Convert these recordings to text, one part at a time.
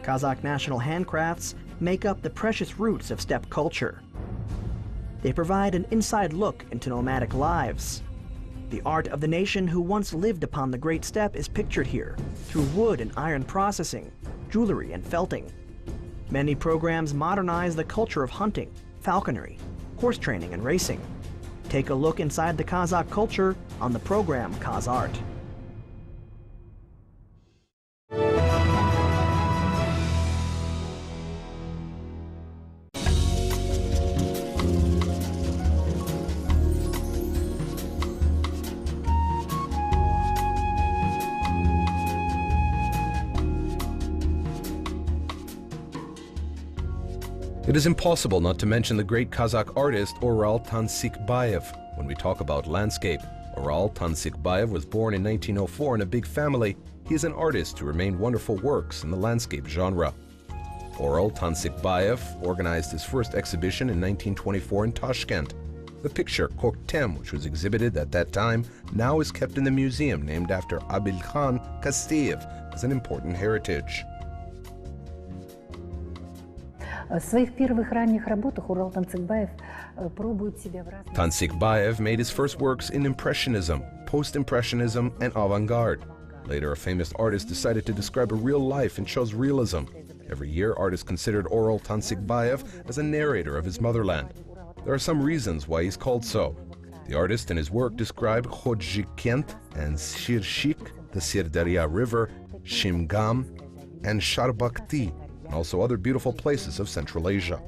Kazakh national handcrafts make up the precious roots of steppe culture. They provide an inside look into nomadic lives. The art of the nation who once lived upon the great steppe is pictured here through wood and iron processing, jewelry and felting. Many programs modernize the culture of hunting, falconry, horse training and racing. Take a look inside the Kazakh culture on the program KazArt. It is impossible not to mention the great Kazakh artist Oral Tansikbayev when we talk about landscape. Oral Tansikbayev was born in 1904 in a big family. He is an artist who remained wonderful works in the landscape genre. Oral Tansikbayev organized his first exhibition in 1924 in Tashkent. The picture Koktem, which was exhibited at that time, now is kept in the museum named after Abilkhan Kasteyev as an important heritage. Tansikbayev made his first works in Impressionism, Post-Impressionism, and Avant-Garde. Later, a famous artist decided to describe a real life and chose realism. Every year, artists considered Oral Tansikbayev as a narrator of his motherland. There are some reasons why he's called so. The artist in his work described Khodzhikent and Shirshik, the Sirdarya River, Shimgam, and Sharbakti, and also other beautiful places of Central Asia.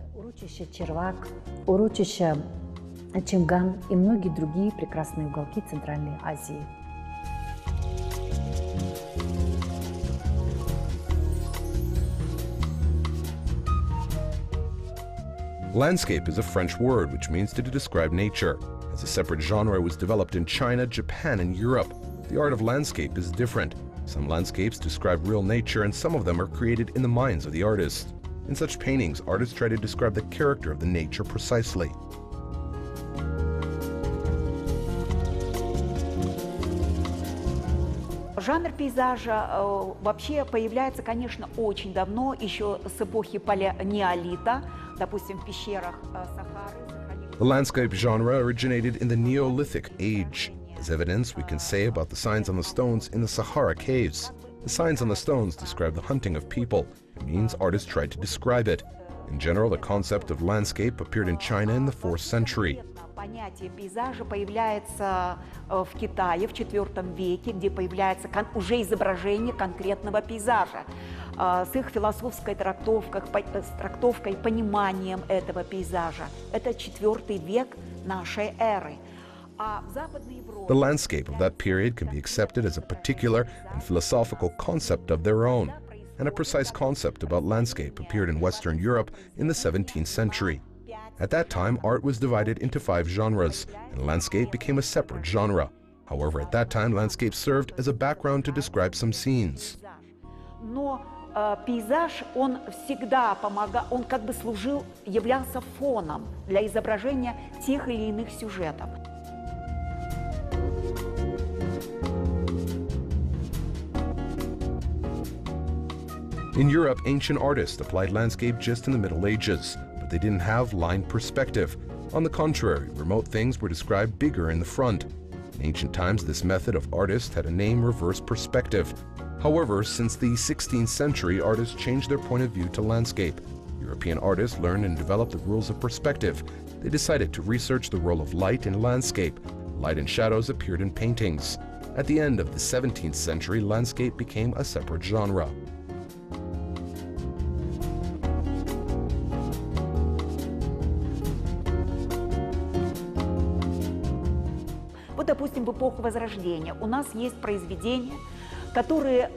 Landscape is a French word which means to describe nature. As a separate genre, it was developed in China, Japan, and Europe. The art of landscape is different. Some landscapes describe real nature, and some of them are created in the minds of the artist. In such paintings, artists try to describe the character of the nature precisely. Жанр пейзажа вообще появляется, конечно, очень давно, еще с эпохи неолита, допустим, в пещерах Сахары. The landscape genre originated in the Neolithic age. As evidence, we can say about the signs on the stones in the Sahara caves. The signs on the stones describe the hunting of people. It means artists tried to describe it. In general, the concept of landscape appeared in China in the 4th century. Понятие пейзажа появляется в Китае в IV веке, где появляется уже изображение конкретного пейзажа с их философской трактовкой, пониманием этого пейзажа. Это IV век нашей эры. The landscape of that period can be accepted as a particular and philosophical concept of their own, and a precise concept about landscape appeared in Western Europe in the 17th century. At that time, art was divided into 5 genres, and landscape became a separate genre. However, at that time, landscape served as a background to describe some scenes. Но пейзаж, он всегда помогал, он как бы служил, являлся фоном для изображения тех или иных сюжетов. In Europe, ancient artists applied landscape just in the Middle Ages, but they didn't have line perspective. On the contrary, remote things were described bigger in the front. In ancient times, this method of artist had a name reverse perspective. However, since the 16th century, artists changed their point of view to landscape. European artists learned and developed the rules of perspective. They decided to research the role of light in landscape. Light and shadows appeared in paintings. At the end of the 17th century, landscape became a separate genre. Вот, допустим, в эпоху Возрождения у нас есть произведения, которые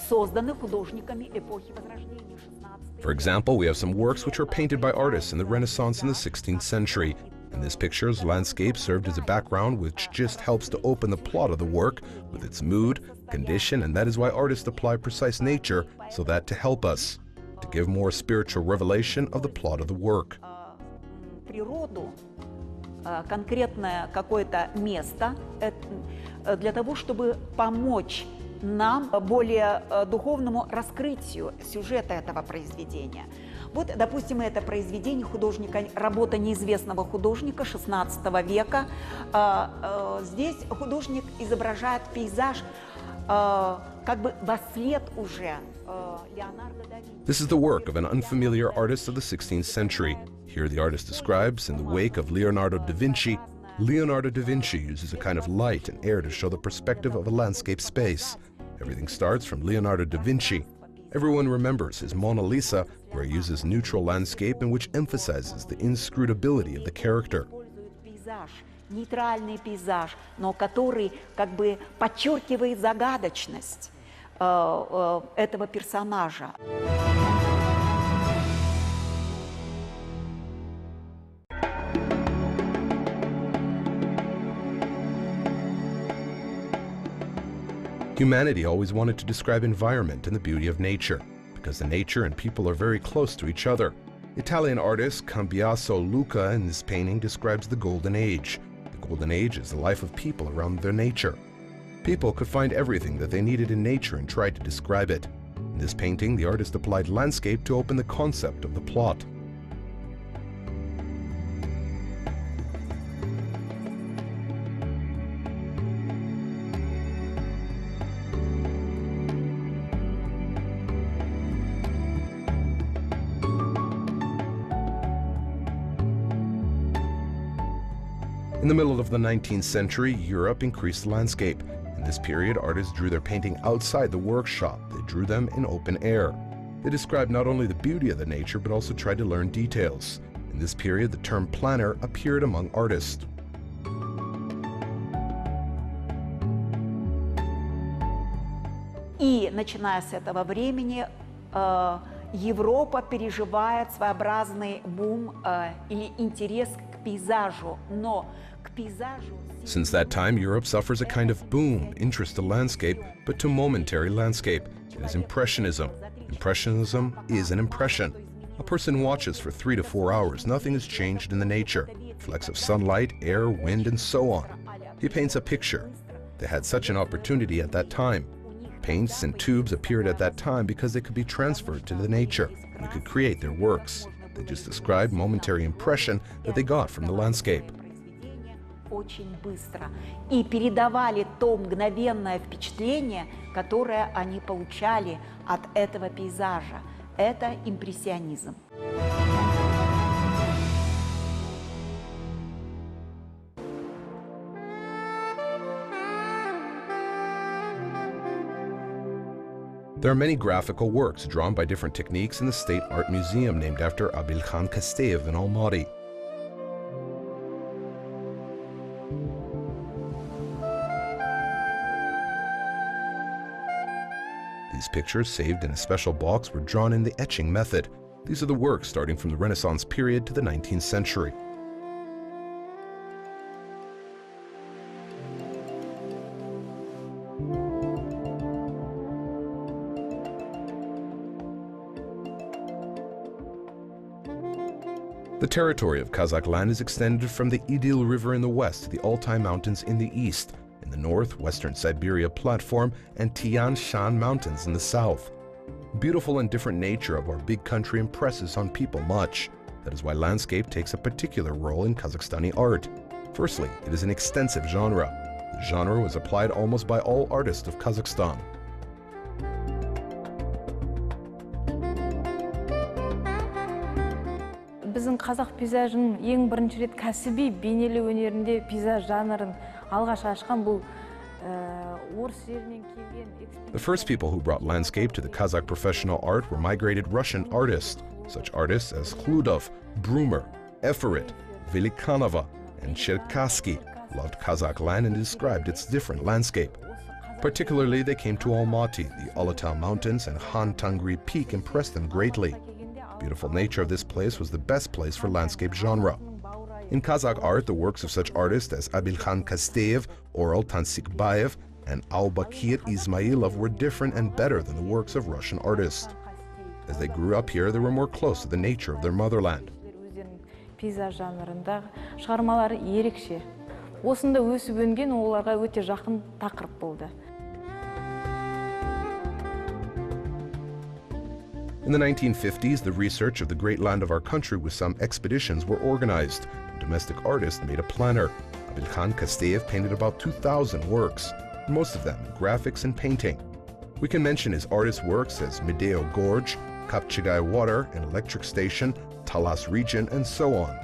созданы художниками эпохи Возрождения. For example, we have some works which were painted by artists in the Renaissance in the 16th century. In this picture's landscape served as a background which just helps to open the plot of the work with its mood, condition, and that is why artists apply precise nature so that to help us, to give more spiritual revelation of the plot of the work. Природу, конкретное какое-то место для того, чтобы помочь нам более духовному раскрытию сюжета этого произведения. Вот, допустим, это произведение художника, работа неизвестного художника XVI века. Здесь художник изображает пейзаж как бы во след уже Леонардо да Винчи. This is the work of an unfamiliar artist of the 16th century. Here the artist describes, in the wake of Leonardo da Vinci uses a kind of light and air to show the perspective of a landscape space. Everything starts from Leonardo da Vinci. Everyone remembers his Mona Lisa, where he uses neutral landscape and which emphasizes the inscrutability of the character. Нейтральный пейзаж, но который как бы подчеркивает загадочность этого персонажа. Humanity always wanted to describe environment and the beauty of nature, because the nature and people are very close to each other. Italian artist Cambiaso Luca in this painting describes the Golden Age. The Golden Age is the life of people around their nature. People could find everything that they needed in nature and tried to describe it. In this painting, the artist applied landscape to open the concept of the plot. In the middle of the 19th century, Europe increased the landscape. In this period, artists drew their painting outside the workshop. They drew them in open air. They described not only the beauty of the nature, but also tried to learn details. In this period, the term planner appeared among artists. И начиная с этого времени Европа переживает своеобразный бум или интерес к пейзажу, но к пейзажу... Since that time, Europe suffers a kind of boom, interest to landscape, but to momentary landscape. It is Impressionism. Impressionism is an impression. A person watches for 3 to 4 hours. Nothing is changed in the nature. Flecks of sunlight, air, wind, and so on. He paints a picture. They had such an opportunity at that time. Paints and tubes appeared at that time because they could be transferred to the nature and they could create their works. They just described momentary impression that they got from the landscape. Очень быстро. И передавали то мгновенное впечатление, которое они получали от этого пейзажа. Это импрессионизм. There are many graphical works drawn by different techniques in the State Art Museum named after Abilkhan Kasteyev in Almaty. These pictures, saved in a special box, were drawn in the etching method. These are the works starting from the Renaissance period to the 19th century. The territory of Kazakh land is extended from the Idil River in the west to the Altai Mountains in the east, in the north, Western Siberia Platform, and Tian Shan Mountains in the south. Beautiful and different nature of our big country impresses on people much. That is why landscape takes a particular role in Kazakhstani art. Firstly, it is an extensive genre. The genre was applied almost by all artists of Kazakhstan. Біздің қазақ пейзажының ең бірінші рет кәсіби бейнелеу өнерінде пейзаж жанрын алғаш ашқан бұл орыс жерінен келген. The first people who brought landscape to the Kazakh professional art were migrated Russian artists. Such artists as Khludov, Brumer, Eferit, Velikanova, and Cherkassky loved Kazakh land and described its different landscape. Particularly, they came to Almaty. The Altai Mountains and Han Tangri Peak impressed them greatly. The beautiful nature of this place was the best place for landscape genre. In Kazakh art, the works of such artists as Abilkhan Kasteyev, Oral Tansikbayev, and Aubakir Ismailov were different and better than the works of Russian artists. As they grew up here, they were more close to the nature of their motherland. Пейзаж жанрындағы шығармалары ерекше. Осында өсіп өнген оларға өте жақын тақырып болды. In the 1950s, the research of the great land of our country with some expeditions were organized. A domestic artist made a planner. Abilkhan Kasteyev painted about 2,000 works, most of them in graphics and painting. We can mention his artist works as Medeo Gorge, Kapchigai Water, an electric station, Talas region, and so on.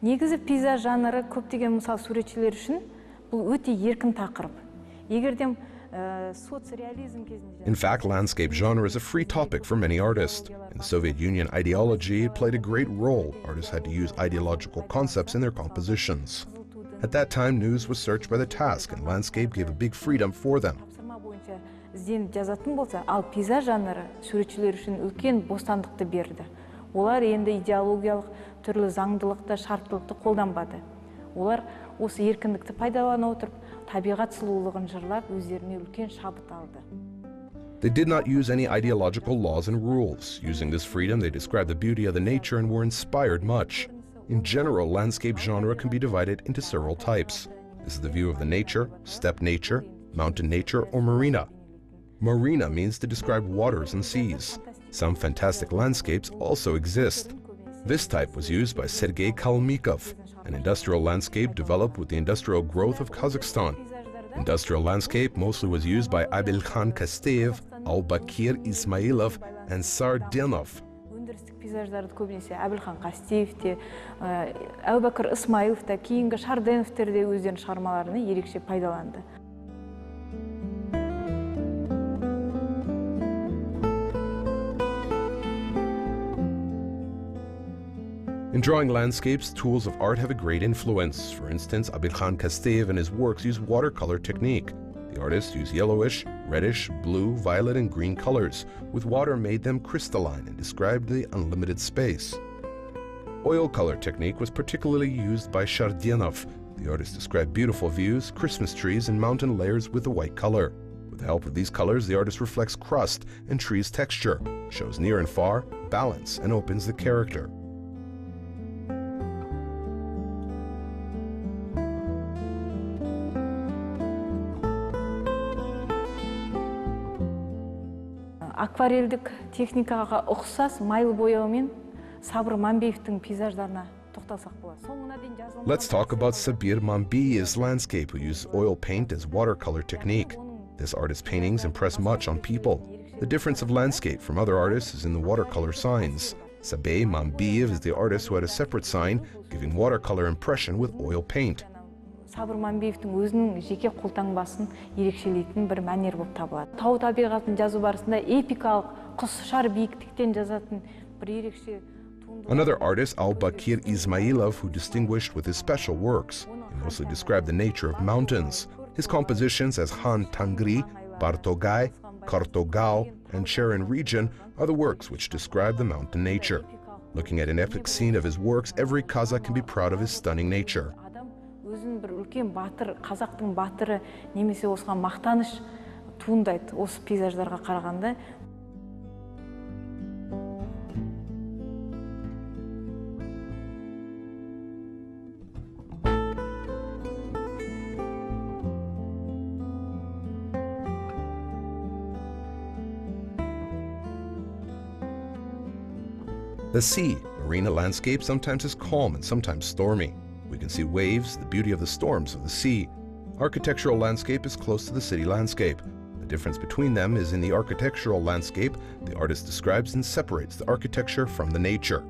Негізі пейзаж жанры көптеген мысалы суретшілер үшін бұл өте еркін тақырып. Егердем соцреализм кезінде In fact, landscape genre is a free topic for many artists. In the Soviet Union, ideology played a great role. Artists had to use ideological concepts in their compositions. At that time, news was searched by the task, and landscape gave a big freedom for them. тапсырма бойынша ізденіп жазатын болса, ал пейзаж жанры суретшілер үшін үлкен бостандықты берді. Олар енді идеологиялық түрлі заңдылықты, шарттылықты қолданбады. Олар осы еркіндікті пайдалана отырып, табиғат сұлулығын жырлап, өздеріне үлкен шабыт алды. They did not use any ideological laws and rules. Using this freedom, they described the beauty of the nature and were inspired much. In general, landscape genre can be divided into several types. This is the view of the nature, steppe nature, mountain nature, or marina. Marina means to describe waters and seas. Some fantastic landscapes also exist. This type was used by Sergei Kalmykov, an industrial landscape developed with the industrial growth of Kazakhstan. Industrial landscape mostly was used by Abilkhan Kasteyev, Albakir Ismailov, and Sardinov. Өндірістік пейзаждарды көбінесе Әбілхан Қастеев те, Әубәкір Исмаилов та, кейінгі Шарденовтер де өздерінің шығармаларını ерекше пайдаланды. In drawing landscapes, tools of art have a great influence. For instance, Abilkhan Kasteyev and his works use watercolor technique. The artists use yellowish, reddish, blue, violet, and green colors. With water made them crystalline and described the unlimited space. Oil color technique was particularly used by Shardianov. The artist described beautiful views, Christmas trees, and mountain layers with a white color. With the help of these colors, the artist reflects crust and trees' texture, shows near and far, balance, and opens the character. Акварельдік техникаға ұқсас майлы бояумен Сабыр Мамбеевтің пейзаждарына тоқталсақ болады. Let's talk about Sabir Mambiev's landscape, who used oil paint as watercolor technique. This artist's paintings impress much on people. The difference of landscape from other artists is in the watercolor signs. Sabir Mambiev is the artist who had a separate sign, giving watercolor impression with oil paint. Сабыр Мамбеевтің өзінің жеке қолтаңбасын ерекшелейтін бір мәнер болып табылады. Тау табиғатын жазу барысында эпикалық құс шар биіктіктен жазатын бір ерекше туынды. Another artist, Albakir Ismailov, who distinguished with his special works. He mostly described the nature of mountains. His compositions as Han Tangri, Bartogai, Kartogao, and Sharon region are the works which describe the mountain nature. Looking at an epic scene of his works, every Kazakh can be proud of his stunning nature. Өзін бір үлкен батыр, қазақтың батыры немесе осыған мақтаныш туындайды осы пейзаждарға қарағанда. The sea, marina landscape, sometimes is calm and sometimes stormy. We can see waves, the beauty of the storms of the sea. Architectural landscape is close to the city landscape. The difference between them is in the architectural landscape, the artist describes and separates the architecture from the nature.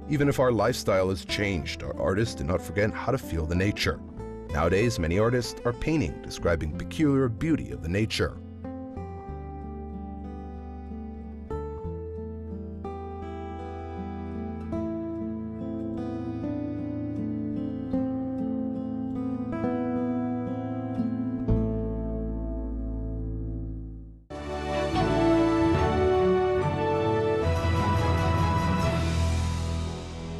Even if our lifestyle has changed, our artists do not forget how to feel the nature. Nowadays, many artists are painting, describing peculiar beauty of the nature.